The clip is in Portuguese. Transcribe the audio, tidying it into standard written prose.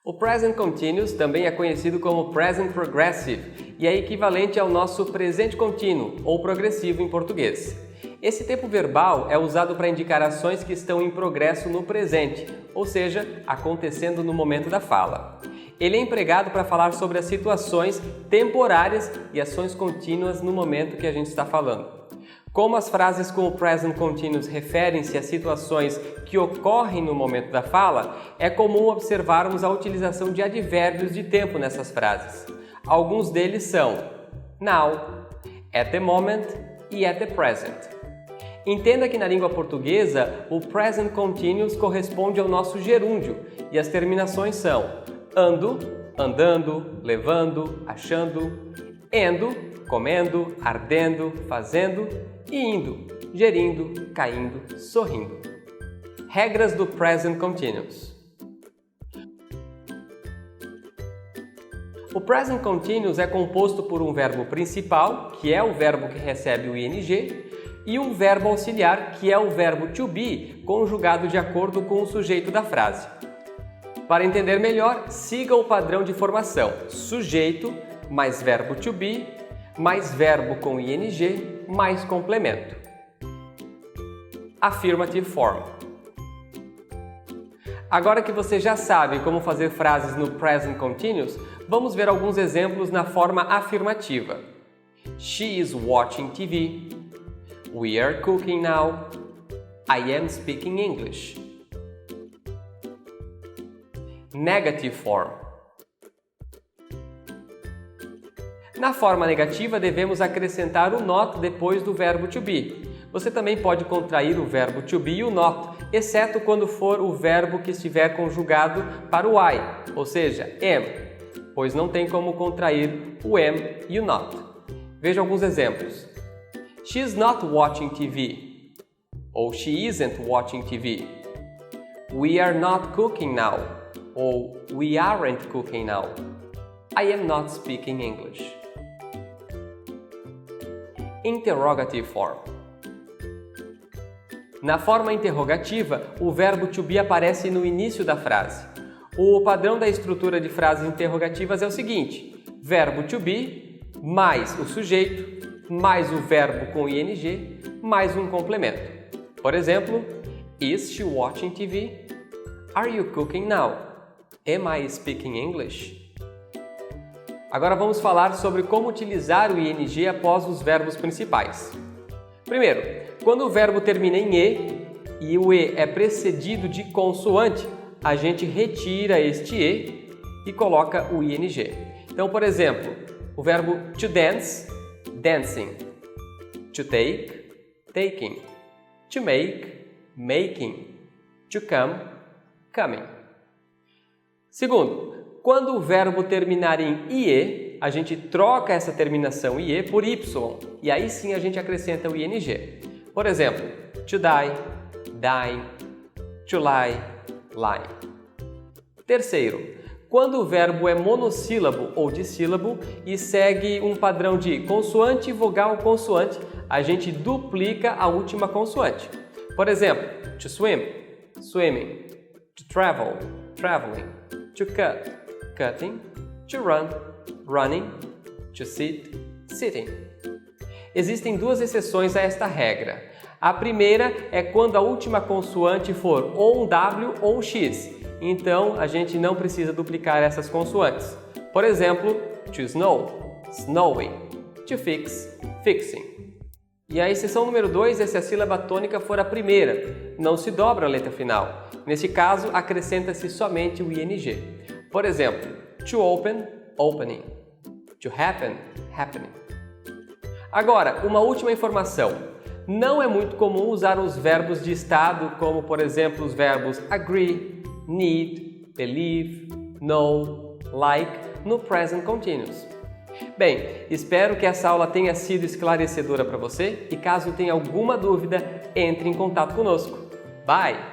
O Present Continuous também é conhecido como Present Progressive e é equivalente ao nosso presente contínuo ou progressivo em português. Esse tempo verbal é usado para indicar ações que estão em progresso no presente, ou seja, acontecendo no momento da fala. Ele é empregado para falar sobre as situações temporárias e ações contínuas no momento que a gente está falando. Como as frases com o Present Continuous referem-se a situações que ocorrem no momento da fala, é comum observarmos a utilização de advérbios de tempo nessas frases. Alguns deles são now, at the moment e at the present. Entenda que na língua portuguesa, o Present Continuous corresponde ao nosso gerúndio e as terminações são ando, andando, levando, achando, endo, comendo, ardendo, fazendo e indo, gerindo, caindo, sorrindo. Regras do Present Continuous. O Present Continuous é composto por um verbo principal, que é o verbo que recebe o ing, e um verbo auxiliar, que é o verbo to be, conjugado de acordo com o sujeito da frase. Para entender melhor, siga o padrão de formação: sujeito mais verbo to be, mais verbo com ing, mais complemento. Affirmative form. Agora que você já sabe como fazer frases no Present Continuous, vamos ver alguns exemplos na forma afirmativa. She is watching TV. We are cooking now. I am speaking English. Negative form. Na forma negativa, devemos acrescentar o not depois do verbo to be. Você também pode contrair o verbo to be e o not, exceto quando for o verbo que estiver conjugado para o I, ou seja, am, pois não tem como contrair o am e o not. Veja alguns exemplos. She's not watching TV. Ou she isn't watching TV. We are not cooking now. Ou we aren't cooking now. I am not speaking English. Interrogative form. Na forma interrogativa, o verbo to be aparece no início da frase. O padrão da estrutura de frases interrogativas é o seguinte: verbo to be, mais o sujeito, mais o verbo com ing, mais um complemento. Por exemplo, is she watching TV? Are you cooking now? Am I speaking English? Agora vamos falar sobre como utilizar o ing após os verbos principais. Primeiro, quando o verbo termina em e o e é precedido de consoante, a gente retira este e coloca o ing. Então, por exemplo, o verbo to dance, dancing, to take, taking, to make, making, to come, coming. Segundo, quando o verbo terminar em ie, a gente troca essa terminação ie por y, e aí sim a gente acrescenta o ing. Por exemplo, to die, dying, to lie, lying. Terceiro, quando o verbo é monossílabo ou dissílabo e segue um padrão de consoante, vogal, consoante, a gente duplica a última consoante. Por exemplo, to swim, swimming, to travel, traveling, to cut, cutting, to run, running, to sit, sitting. Existem duas exceções a esta regra. A primeira é quando a última consoante for ou um W ou um X. Então, a gente não precisa duplicar essas consoantes. Por exemplo, to snow, snowing, to fix, fixing. E a exceção número 2 é se a sílaba tônica for a primeira, não se dobra a letra final. Neste caso, acrescenta-se somente o ing. Por exemplo, to open, opening, to happen, happening. Agora, uma última informação. Não é muito comum usar os verbos de estado, como por exemplo os verbos agree, need, believe, know, like, no Present Continuous. Bem, espero que essa aula tenha sido esclarecedora para você e caso tenha alguma dúvida, entre em contato conosco. Bye!